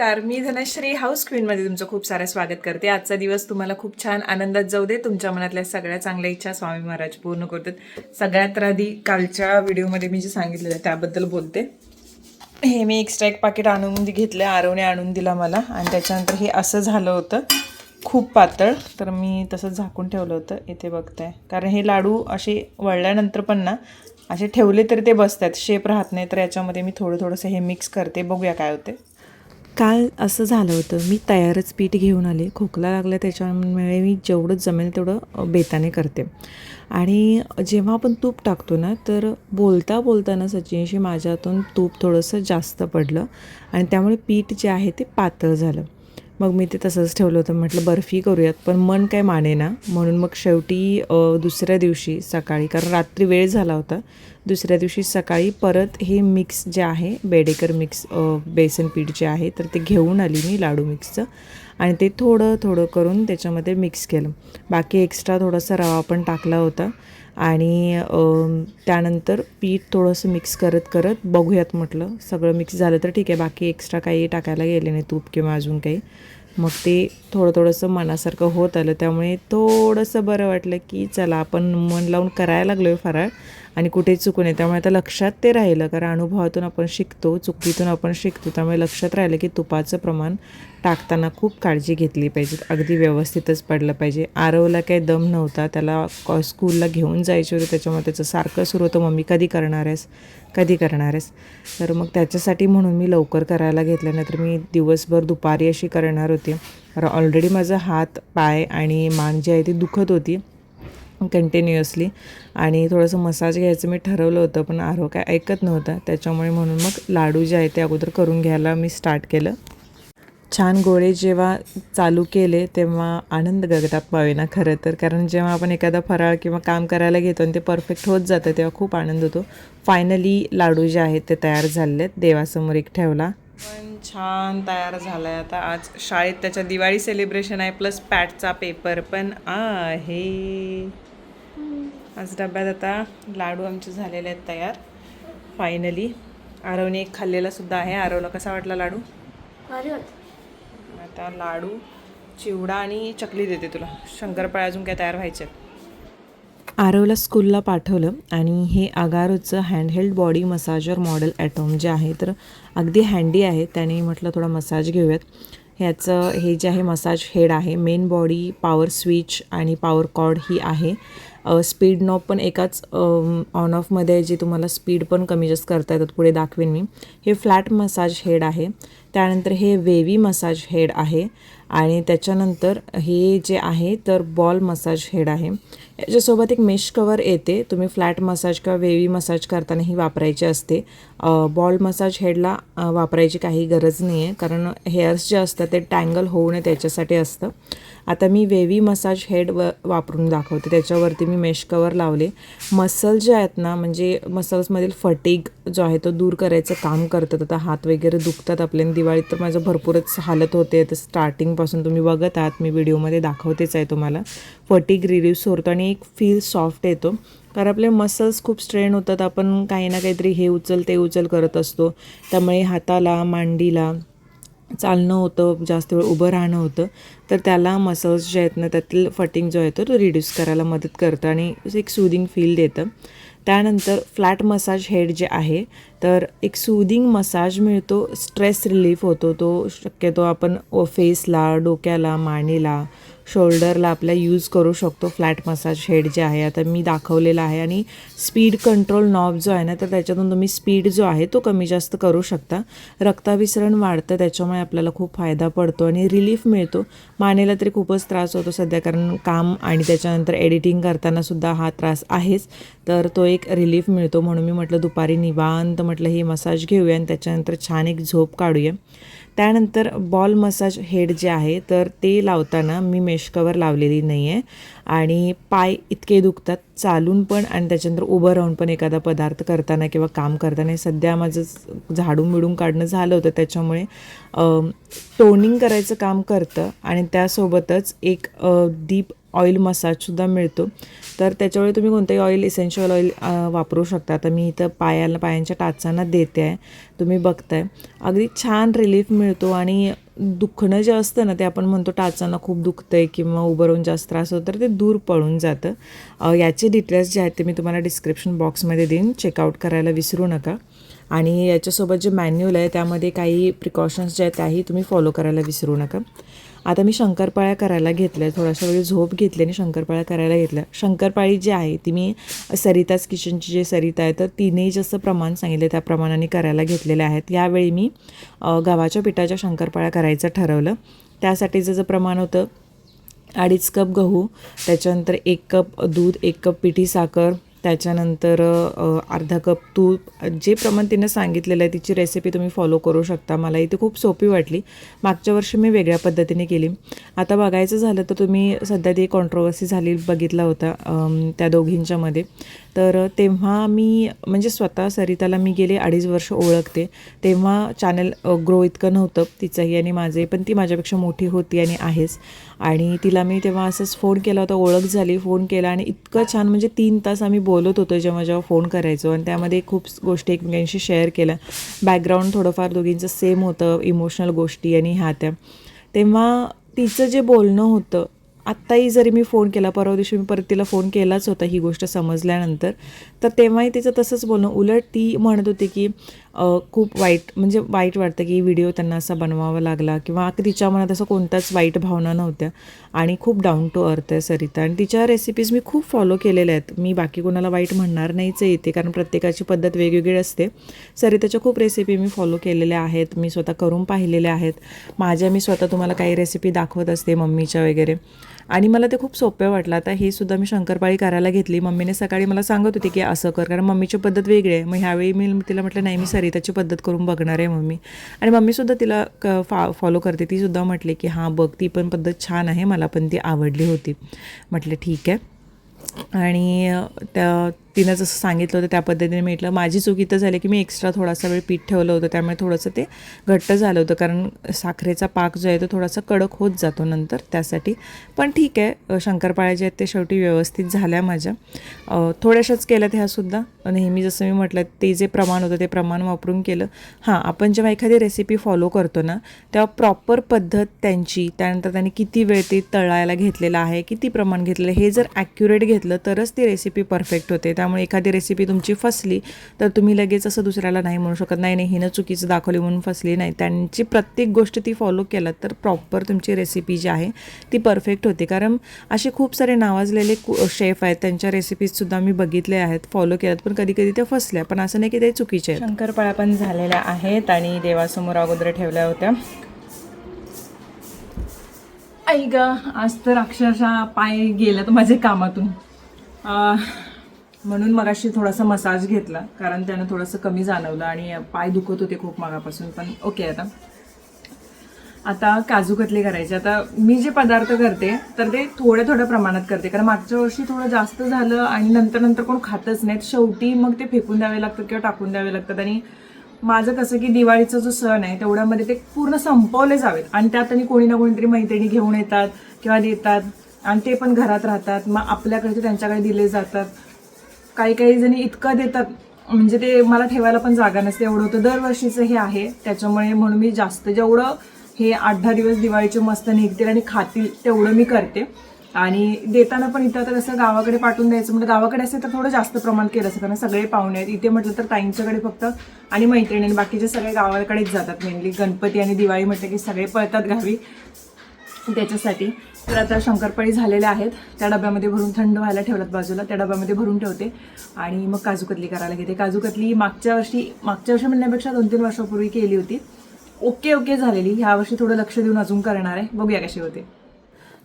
नमस्कार, मी धनश्री हाऊस क्वीनमध्ये तुमचं खूप सारं स्वागत करते. आजचा दिवस तुम्हाला खूप छान आनंदात जाऊ दे. तुमच्या मनातल्या सगळ्या चांगल्या इच्छा स्वामी महाराज पूर्ण करतात. सगळ्यात आधी कालच्या व्हिडिओमध्ये मी जे सांगितलेलं त्याबद्दल बोलते. हे मी एक्स्ट्रा एक पाकिट आणून घेतलं, आरवने आणून दिला मला, आणि त्याच्यानंतर हे असं झालं होतं खूप पातळ, तर मी तसंच झाकून ठेवलं होतं. इथे बघताय, कारण हे लाडू असे वळल्यानंतर पण ना असे ठेवले तरी ते बसतात, शेप राहत नाही. तर याच्यामध्ये मी थोडंसं हे मिक्स करते, बघूया काय होते. काल असं झालं होतं, मी तयारच पीठ घेऊन आले, खोकला लागला, त्याच्यामुळे मी जेवढं जमेल तेवढं बेताने करते. आणि जेव्हा आपण तूप टाकतो ना, तर बोलताना सचिनशी माझ्या हातून तूप थोडंसं जास्त पडलं आणि त्यामुळे पीठ जे आहे ते पातळ झालं. मग मी ते तसंच ठेवलं होतं. म्हटलं बर्फी करूयात, पण मन काय माने ना, म्हणून मग शेवटी दुसऱ्या दिवशी सकाळी, कारण रात्री वेळ झाला होता, दुसऱ्या दिवशी सकाळी परत हे मिक्स जे आहे बेडेकर मिक्स बेसन पीठ जे आहे तर ते घेऊन आली मी लाडू मिक्सचं, आणि ते थोडं करून त्याच्यामध्ये मिक्स केलं. बाकी एक्स्ट्रा थोडासा रवा पण टाकला होता. आणि त्यानंतर पीठ थोडंसं मिक्स करत बघूयात, म्हटलं सगळं मिक्स झालं तर ठीक आहे, बाकी एक्स्ट्रा काही टाकायला गेले नाही, तूप किंवा अजून काही. मग ते थोडंसं मनासारखं होत आलं, त्यामुळे थोडंसं बरं वाटलं की चला आपण मन लावून करायला लागलो आहे फराळ आणि कुठेही चुकू नये. त्यामुळे आता लक्षात ते राहिलं, कारण अनुभवातून आपण शिकतो, चुकीतून आपण शिकतो, त्यामुळे लक्षात राहिलं की तुपाचं प्रमाण टाकताना खूप काळजी घेतली पाहिजे, अगदी व्यवस्थितच पडलं पाहिजे. आरवला काही दम नव्हता, त्याला स्कूलला घेऊन जायचे होते, त्याच्यामुळे त्याचं सारखं सुरू होतं, मम्मी कधी करणार आहेस. तर मग त्याच्यासाठी म्हणून मी लवकर करायला घेतलं, नाहीतर मी दिवसभर दुपारी अशी करणार होती. कारण ऑलरेडी माझा हात, पाय आणि मान जी आहे ती दुखत होती कंटिन्युअसली, आणि थोडंसं मसाज घ्यायचं मी ठरवलं होतं, पण आरव काय ऐकत नव्हता. त्याच्यामुळे म्हणून मग लाडू जे आहे ते अगोदर करून घ्यायला मी स्टार्ट केलं. छान गोळे जेव्हा चालू केले तेव्हा आनंद गगनात पावेना खरं तर, कारण जेव्हा आपण एखादा फराळ किंवा काम करायला घेतो आणि ते परफेक्ट होत जातं तेव्हा खूप आनंद होतो. फायनली लाडू जे आहेत ते तयार झाले आहेत. देवासमोर एक ठेवला, पण छान तयार झाला आहे. आता आज शाळेत त्याच्या दिवाळी सेलिब्रेशन आहे, प्लस पॅटचा पेपर पण आहे. आज डब्यात आता लाडू आमचे झालेले आहेत तयार फायनली. आरवने एक खाल्लेला सुद्धा आहे. आरवला कसा वाटला लाडू? आता लाडू, चिवडा आणि चकली देते तुला. शंकरपाळ्या अजून काय तयार व्हायचे. आरवला स्कूलला पाठवलं, आणि हे अगारोचं handheld body massager model atom जे आहे तर अगदी हँडी आहे, त्याने म्हटलं थोडा मसाज घेऊयात. ह्याचं हे जे आहे मसाज हेड आहे, मेन बॉडी, पॉवर स्विच आणि पॉवर कॉर्ड ही आहे. स्पीड नॉब पण एकाच ऑन ऑफमध्ये आहे, जे तुम्हाला स्पीड पण कमी जास्त करता येतात, पुढे दाखवेन मी. हे फ्लॅट मसाज हेड आहे. त्यानंतर हे वेवी मसाज हेड आहे, आणि त्याच्यानंतर हे जे आहे तर बॉल मसाज हेड आहे. याच्यासोबत एक मेश कवर येते, तुम्ही फ्लॅट मसाज किंवा वेवी मसाज करतानाही वापरायची असते. बॉल मसाज हेडला वापरायची काही गरज नाही आहे, कारण हेअर्स जे असतात ते टँगल होऊ नये त्याच्यासाठी असतं. आता मी वेवी मसाज हेड वापरून दाखवते. त्याच्यावरती मी मेश कवर लावले. मसल जे आहेत ना, म्हणजे मसल्समधील फटीग जो आहे तो दूर करायचं काम करतात. आता हात वगैरे दुखतात आपल्या, दिवाळीत तर माझं भरपूरच हालत होते, तर स्टार्टिंगपासून तुम्ही बघत आहात, मी व्हिडिओमध्ये दाखवतेच आहे तुम्हाला. फटीग रिड्यूस होतो आणि एक फील सॉफ्ट येतो, कारण आपले मसल्स खूप स्ट्रेन होतात, आपण काही ना काहीतरी हे उचल ते उचल करत असतो, त्यामुळे हाताला, मांडीला चालणं होतं, जास्त वेळ उभं राहणं होतं. तर त्याला मसल्स जे आहेत ना, त्यातील फटिंग जो आहे तो रिड्यूस करायला मदत करतं आणि एक सूदिंग फील देतं. त्यानंतर फ्लॅट मसाज हेड जे आहे तर एक सूदिंग मसाज मिळतो, स्ट्रेस रिलीफ होतो. तो शक्यतो आपण फेसला, डोक्याला, मानेला, शोल्डरला आपल्या यूज करू शकतो. फ्लॅट मसाज हेड जे आहे आता मी दाखवलेला आहे. आणि स्पीड कंट्रोल नॉब जो आहे ना, तर त्याच्यातून तुम्ही स्पीड जो आहे तो कमी जास्त करू शकता. रक्ताभिसरण वाढतं, त्याच्यामुळे आपल्याला खूप फायदा पडतो आणि रिलीफ मिळतो. मानेला तरी खूपच त्रास होतो सध्या, कारण काम आणि त्याच्यानंतर एडिटिंग करतानासुद्धा हा त्रास आहेच, तर तो एक रिलीफ मिळतो. म्हणून मी म्हटलं दुपारी निवांत म्हटलं हे मसाज घेऊया आणि त्याच्यानंतर छान एक झोप काढूया. त्यानंतर बॉल मसाज हेड जे आहे तर ते लावताना मी मेश कवर लावलेली नाही आहे, आणि पाय इतके दुखतात चालून पण आणि त्याच्यानंतर उभं राहून पण एखादा पदार्थ करताना किंवा काम करताना. सध्या माझं झाडून बिडून काढणं झालं होतं, त्याच्यामुळे टोनिंग करायचं काम करतं, आणि त्यासोबतच एक डीप ऑइल मसाजसुद्धा मिळतो. तर त्याच्यामुळे तुम्ही कोणतंही ऑइल, इसेन्शियल ऑइल वापरू शकता. तर मी इथं पायांच्या टाचांना देते आहे, तुम्ही बघताय. अगदी छान रिलीफ मिळतो आणि दुखणं जे असतं ना, ते आपण म्हणतो टाचांना खूप दुखतं आहे किंवा उभं राहून जास्त त्रास होतो, तर ते दूर पळून जातं. याचे डिटेल्स जे आहेत ते मी तुम्हाला डिस्क्रिप्शन बॉक्समध्ये देईन, चेकआउट करायला विसरू नका. आणि याच्यासोबत जे मॅन्युअल आहे त्यामध्ये काही प्रिकॉशन्स जे आहेत त्याही तुम्ही फॉलो करायला विसरू नका. आता मी शंकरपाळ्या करायला घेतल्या, थोडासा वेळ झोप घेतली आणि शंकरपाळ्या करायला घेतल्या. शंकरपाळी जी आहे ती मी सरिताज किचनची जे सरिता आहे तर तिने जसं प्रमाण सांगितलं त्या प्रमाणाने करायला घेतलेले आहेत. यावेळी मी गव्हाच्या पिठाच्या शंकरपाळ्या करायचं ठरवलं. त्यासाठीचं जे प्रमाण होतं 2.5 कप गहू, त्याच्यानंतर 1 कप दूध, 1 कप पिठी साखर, त्याच्यानंतर अर्धा कप तूप. जे प्रमाण तिनं सांगितलेलं आहे तिची रेसिपी तुम्ही फॉलो करू शकता. मला इथे खूप सोपी वाटली. मागच्या वर्षी मी वेगळ्या पद्धतीने केली. आता बघायचं झालं तर तुम्ही सध्या ती कॉन्ट्रोवर्सी झाली बघितला होता त्या दोघींच्यामध्ये. तर तेव्हा मी म्हणजे स्वतः सरिताला मी गेले 2.5 वर्ष ओळखते. तेव्हा चॅनल ग्रो इतकं नव्हतं तिचंही आणि माझंही, पण ती माझ्यापेक्षा मोठी होती आणि आहेच. आणि तिला मी तेव्हा असंच फोन केला होता, ओळख झाली, फोन केला आणि इतकं छान म्हणजे 3 तास आम्ही बोलत होतो जेव्हा फोन करायचो आणि त्यामध्ये खूप गोष्टी एकमेकांशी शेअर केल्या. बॅकग्राऊंड थोडंफार दोघींचं सेम होतं, इमोशनल गोष्टी आणि ह्या त्या. तेव्हा तिचं जे बोलणं होतं, आत्ताही जरी मी फोन केला, परवा दिवशी मी परत तिला फोन केलाच होता ही गोष्ट समजल्यानंतर, तर तेव्हाही तिचं तसंच बोलणं. उलट ती म्हणत होती की खूप वाईट वाटतं की व्हिडिओ त्यांना असा बनवावा लागला किंवा तिच्या मनात असं कोणत्याच वाईट भावना नव्हत्या आणि खूप डाऊन टू अर्थ आहे सरिता. आणि तिच्या रेसिपीज मी खूप फॉलो केलेल्या आहेत. मी बाकी कोणाला वाईट म्हणणार नाहीच आहे इथे, कारण प्रत्येकाची पद्धत वेगवेगळी असते. सरिताच्या खूप रेसिपी मी फॉलो केलेल्या आहेत, मी स्वतः करून पाहिलेल्या आहेत. मी स्वतः तुम्हाला काही रेसिपी दाखवत असते मम्मीच्या वगैरे, आणि मला ते खूप सोपं वाटलं. आता हे सुद्धा मी शंकरपाळी करायला घेतली. मम्मीने सकाळी मला सांगत होती की असं कर, कारण मम्मीची पद्धत वेगळी आहे. मग ह्यावेळी मी तिला म्हटलं नाही, मी सरिताची पद्धत करून बघणार आहे मम्मी. आणि मम्मीसुद्धा तिला फॉलो करते. तीसुद्धा म्हटले की हां बघ, ती पण पद्धत छान आहे, मला पण ती आवडली होती. म्हटलं ठीक आहे. आणि तिनं जसं सांगितलं होतं त्या पद्धतीने मी म्हटलं. माझी चूक इथं झाली की मी एक्स्ट्रा थोडासा वेळ पीठ ठेवलं होतं, त्यामुळे थोडंसं ते घट्ट झालं होतं, कारण साखरेचा पाक जो आहे तो थोडासा कडक होत जातो नंतर, त्यासाठी. पण ठीक आहे, शंकरपाळ्या जे आहेत ते शेवटी व्यवस्थित झाल्या माझ्या. थोड्याशाच केल्यात ह्यासुद्धा. नेहमी जसं मी म्हटलं ते जे प्रमाण होतं ते प्रमाण वापरून केलं. हां, आपण जेव्हा एखादी रेसिपी फॉलो करतो ना, तेव्हा प्रॉपर पद्धत त्यांची, त्यानंतर त्यांनी किती वेळ ते तळायला घेतलेलं आहे, किती प्रमाण घेतलेलं आहे, हे जर ॲक्युरेट घेतलं तरच ती रेसिपी परफेक्ट होते. त्यामुळे एखादी रेसिपी तुमची फसली तर तुम्ही लगेच असं दुसऱ्याला नाही म्हणू शकत, नाही हिनं चुकीचं दाखवली म्हणून फसली. नाही, त्यांची प्रत्येक गोष्ट ती फॉलो केलं तर प्रॉपर तुमची रेसिपी जी आहे ती परफेक्ट होते. कारण असे खूप सारे नावाजलेले शेफ आहेत, त्यांच्या रेसिपीजसुद्धा मी बघितल्या आहेत, फॉलो केल्यात, पण कधी कधी त्या फसल्या. पण असं नाही की ते चुकीचे आहेत. शंकरपाळ्या पण झालेल्या आहेत आणि देवासमोर अगोदर ठेवल्या होत्या. आई ग, आज तर अक्षरशः पाय गेलं तर माझे कामातून, म्हणून मगाशी थोडासा मसाज घेतला, कारण त्यानं थोडंसं कमी जाणवलं आणि पाय दुखत होते खूप मागापासून. पण ओके, आता काजू कतली करायचे. आता मी जे पदार्थ करते तर ते थोड्या प्रमाणात करते, कारण मागच्या वर्षी थोडं जास्त झालं आणि नंतर कोण खातच नाहीत. शेवटी मग ते फेकून द्यावे लागतात किंवा टाकून द्यावे लागतात. आणि माझं कसं की दिवाळीचा जो सण आहे तेवढ्यामध्ये ते पूर्ण संपवले जावेत, आणि त्यात आणि कोणी ना कोणीतरी मैत्रिणी घेऊन येतात किंवा देतात, आणि ते पण घरात राहतात. मग आपल्याकडे ते त्यांच्याकडे दिले जातात. काही जणी इतकं देतात म्हणजे ते मला ठेवायला पण जागा नसते, एवढं होतं. दरवर्षीचं हे आहे, त्याच्यामुळे म्हणून मी जास्त जेवढं हे 8-10 दिवस दिवाळीचे मस्त निघतील आणि खातील तेवढं मी करते. आणि देताना पण इथं तर कसं गावाकडे पाठवून द्यायचं, म्हणजे गावाकडे असेल तर थोडं जास्त प्रमाण केलं असतं, कारण सगळे पाहुणे आहेत. इथे म्हटलं तर ताईंच्याकडे फक्त आणि मैत्रिणी, आणि बाकीचे सगळे गावाकडेच जातात. मेनली गणपती आणि दिवाळी म्हटलं की सगळे पळतात गावी, त्याच्यासाठी. तर आता शंकरपाळी झालेल्या आहेत, त्या डब्यामध्ये भरून थंड व्हायला ठेवल्यात बाजूला, त्या डब्यामध्ये भरून ठेवते आणि मग काजू कतली करायला घेते. काजू कतली मागच्या वर्षी म्हणण्यापेक्षा 2-3 वर्षापूर्वी केली होती, ओके झालेली. ह्या वर्षी थोडं लक्ष देऊन अजून करणार आहे, बघूया कशी होते.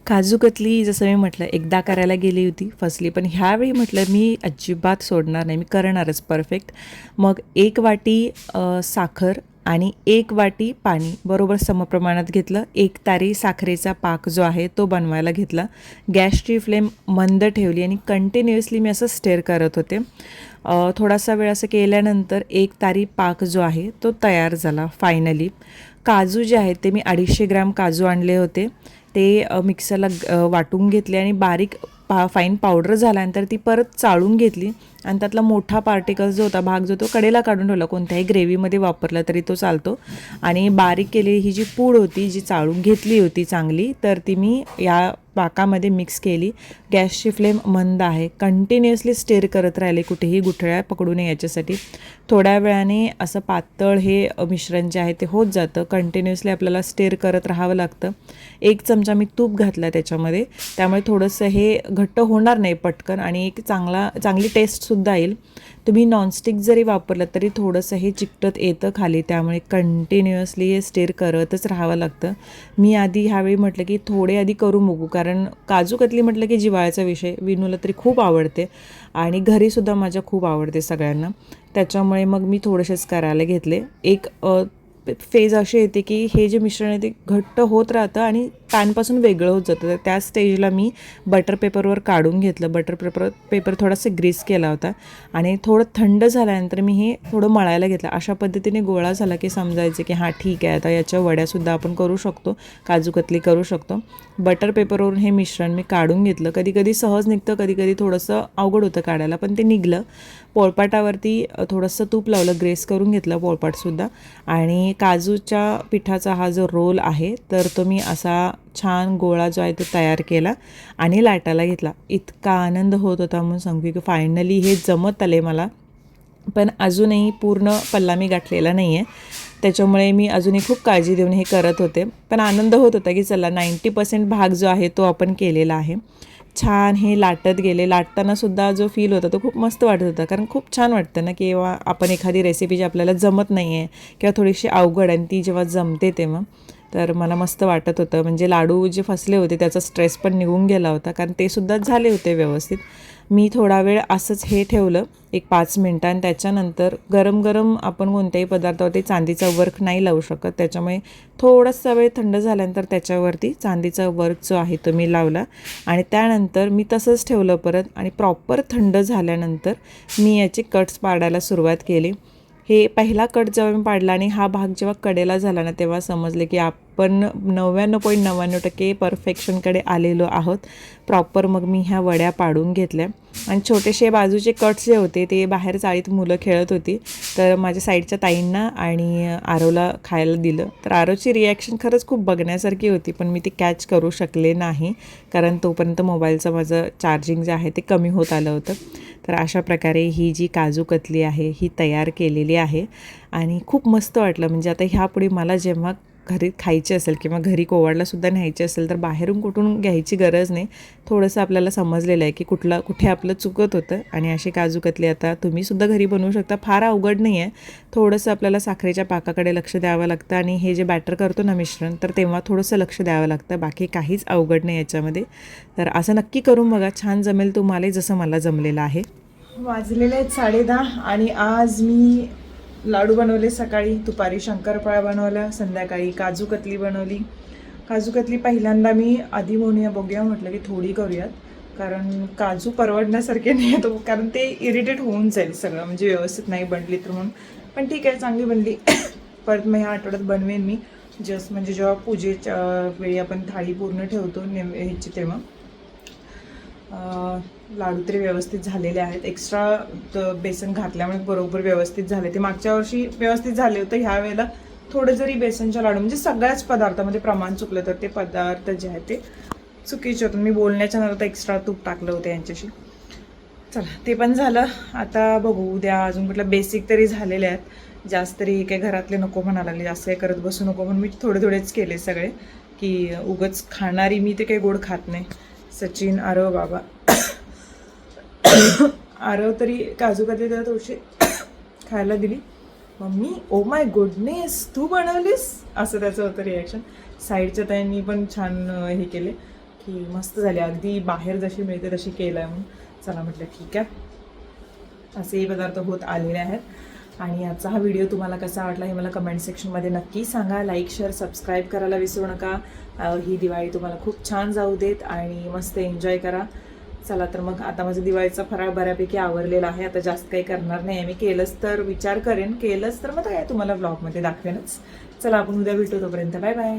काजू कतली जसं मी म्हटलं एकदा करायला गेली होती, फसली, पण ह्यावेळी म्हटलं मी अजिबात सोडणार नाही, मी करणारच परफेक्ट. मग 1 वाटी साखर आणि 1 वाटी पाणी बरोबर समप्रमाणात घेतलं. 1 तारी साखरेचा पाक जो आहे तो बनवायला घेतला. गॅसची फ्लेम मंद ठेवली आणि कंटिन्युअसली मी असं स्टेअर करत होते. थोडासा वेळ असं केल्यानंतर 1 तारी पाक जो आहे तो तयार झाला फायनली. काजू जे आहेत ते मी 250 ग्रॅम काजू आणले होते, ते मिक्सरला वाटून घेतले आणि बारीक फाईन पावडर झाल्यानंतर ती परत चाळून घेतली आणि त्यातला मोठा पार्टिकल जो होता भाग जो तो कडेला काढून ठेवला. कोणत्याही ग्रेव्हीमध्ये वापरला तरी तो चालतो. आणि बारीक केलेली ही जी पूड होती जी चाळून घेतली होती चांगली, तर ती मी या पाकामध्ये मिक्स केली. गॅसची फ्लेम मंद आहे. कंटिन्युअसली स्टेर करत राहिले, कुठेही गुठळ्या पकडू नये याच्यासाठी. थोड्या वेळाने असं पातळ हे मिश्रण जे आहे ते होत जातं. कंटिन्युअसली आपल्याला स्टेर करत राहावं लागतं. 1 चमचा मी तूप घातला त्याच्यामध्ये, त्यामुळे थोडंसं हे घट्ट होणार नाही पटकन आणि एक चांगली टेस्टसुद्धा येईल. तुम्ही नॉनस्टिक जरी वापरलं तरी थोडंसं हे चिकटत येतं खाली, त्यामुळे कंटिन्युअसली हे स्टेर करतच राहावं लागतं. मी आधी ह्यावेळी म्हटलं की थोडे आधी करून बघू, कारण काजू कतली म्हटलं की जिव्हाळ्याचा विषय. विनूला तरी खूप आवडते आणि घरीसुद्धा माझ्या खूप आवडते सगळ्यांना, त्याच्यामुळे मग मी थोडेसेच करायला घेतले. एक फेज अशी येते की हे जे मिश्रण आहे ते घट्ट होत राहतं आणि पॅनपासून वेगळं होत जातं. तर त्या स्टेजला मी बटर पेपरवर काढून घेतलं. बटर पेपर थोडासा ग्रीस केला होता आणि थोडं थंड झाल्यानंतर मी हे थोडं मळायला घेतलं. अशा पद्धतीने गोळा झाला की समजायचं की हां ठीक आहे, आता याच्या वड्यासुद्धा आपण करू शकतो, काजू कतली करू शकतो. बटर पेपरवरून हे मिश्रण मी काढून घेतलं. कधी कधी सहज निघतं, कधी कधी थोडंसं अवघड होतं काढायला, पण ते निघलं. पोळपाटावरती थोडंसं तूप लावलं, ग्रेस करून घेतलं पोळपाटसुद्धा. आणि काजूच्या पिठाचा हा जो रोल आहे तर तो मी असा छान गोळा जो आहे तो तयार केला आणि लाटायला घेतला. इतका आनंद होत होता म्हणून सांगू की फायनली हे जमत आले मला. पण अजूनही पूर्ण पल्ला मी गाठलेला नाही आहे, त्याच्यामुळे मी अजूनही खूप काळजी देऊन हे करत होते. पण आनंद होत होता की चला 90% भाग जो आहे तो आपण केलेला आहे. छान हे लाटत गेले. लाटतानासुद्धा जो फील होता तो खूप मस्त वाटत होता, कारण खूप छान वाटतं ना की आपण एखादी रेसिपी जी आपल्याला जमत नाही आहे किंवा थोडीशी अवघड आणि ती जेव्हा जमते तेव्हा, तर मला मस्त वाटत होतं. म्हणजे लाडू जे फसले होते त्याचा स्ट्रेस पण निघून गेला होता, कारण ते सुद्धा झाले होते व्यवस्थित. मी थोडा वेळ असंच हे ठेवलं 1-5 मिनटं आणि त्याच्यानंतर गरम गरम आपण कोणत्याही पदार्थावरती चांदीचा वर्क नाही लावू शकत, त्याच्यामुळे थोडासा वेळ थंड झाल्यानंतर त्याच्यावरती चांदीचा वर्क जो आहे तो मी लावला आणि त्यानंतर मी तसंच ठेवलं परत. आणि प्रॉपर थंड झाल्यानंतर मी याचे कट्स पाडायला सुरुवात केली. हे पहिला कट जेव्हा मी पाडला आणि हा भाग जेव्हा कडेला झाला ना, तेव्हा समजले की आपण 99.99% परफेक्शनकडे आलेलो आहोत. प्रॉपर मग मी ह्या वड्या पाडून घेतल्या आणि छोटेसे बाजूचे कट्स जे होते ते बाहेर चाळीत मुलं खेळत होती, तर माझ्या साईडच्या ताईंना आणि आरवला खायला दिलं. तर आरवची रिॲक्शन खरंच खूप बघण्यासारखी होती, पण मी ती कॅच करू शकले नाही, कारण तोपर्यंत मोबाईलचं माझं चार्जिंग जे आहे ते कमी होत आलं होतं. तर अशा प्रकारे ही जी काजू कतली आहे ही तयार केलेली आहे आणि खूप मस्त वाटलं. म्हणजे आता ह्यापुढे मला जेव्हा घरी खायची असेल किंवा घरी कोवाडलासुद्धा न्यायची असेल तर बाहेरून कुठून घ्यायची गरज नाही. थोडंसं आपल्याला समजलेलं आहे की कुठे आपलं चुकत होतं आणि अशी काजू कतली आता तुम्हीसुद्धा घरी बनवू शकता. फार अवघड नाही आहे. थोडंसं आपल्याला साखरेच्या पाकाकडे लक्ष द्यावं लागतं आणि हे जे बॅटर करतो ना मिश्रण, तर तेव्हा थोडंसं लक्ष द्यावं लागतं. बाकी काहीच अवघड नाही याच्यामध्ये. तर असं नक्की करून बघा, छान जमेल तुम्हाला जसं मला जमलेलं आहे. वाजलेले आहेत 10:30 आणि आज मी लाडू बनवले. सकाळी, दुपारी शंकरपाळ्या बनवल्या, संध्याकाळी काजू कतली बनवली. काजू कतली पहिल्यांदा मी आधी म्हणूया बघूया म्हटलं की थोडी करूयात, कारण काजू परवडण्यासारखे नाही आहे, कारण ते इरिटेट होऊन जाईल सगळं, म्हणजे व्यवस्थित नाही बनली तर म्हणून. पण ठीक आहे, चांगली बनली. परत मग ह्या आठवड्यात बनवेन मी, म्हणजे जेव्हा पूजेच्या वेळी आपण थाळी पूर्ण ठेवतो ह्याची, तेव्हा लाडू तरी व्यवस्थित झालेले आहेत. एक्स्ट्रा बेसन घातल्यामुळे बरोबर व्यवस्थित झाले. ते मागच्या वर्षी व्यवस्थित झाले होते, ह्या वेळेला थोडं जरी बेसनच्या लाडू म्हणजे सगळ्याच पदार्थामध्ये प्रमाण चुकलं तर ते पदार्थ जे आहेत ते चुकीचे होतं. मी बोलण्याच्या नंतर एक्स्ट्रा तूप टाकलं होतं यांच्याशी. चला ते पण झालं. आता बघू उद्या अजून कुठलं बेसिक तरी झालेले आहेत. जास्त तरी काही घरातले नको म्हणा लागले, जास्त काही करत बसू नको म्हणून मी थोडेच केले सगळे, की उगच खाणारी मी ते काही गोड खात नाही. सचिन, आरव, बाबा, आरव तरी काजू कतली त्याला थोडीशी खायला दिली. मम्मी ओ माय गुडनेस तू बनवलीस, असं त्याचं होतं रिॲक्शन. साईडच्या ताईंनी पण छान हे केले की मस्त झाले, अगदी बाहेर जशी मिळते तशी केलं आहे म्हणून. चला म्हटलं ठीक आहे, असेही पदार्थ होत आलेले आहेत. आणि आजचा हा व्हिडिओ तुम्हाला कसा वाटला हे मला कमेंट सेक्शनमध्ये नक्की सांगा. लाईक, शेअर, सबस्क्राईब करायला विसरू नका. ही दिवाळी तुम्हाला खूप छान जाऊ देत आणि मस्त एन्जॉय करा. चला तर मग आता माझं दिवाळीचा फराळ बऱ्यापैकी आवरलेला आहे. आता जास्त काही करणार नाही, मी केलंच तर विचार करेन, केलंच तर मग काय तुम्हाला ब्लॉगमध्ये दाखवेनच. चला आपण उद्या भेटू, तोपर्यंत बाय बाय.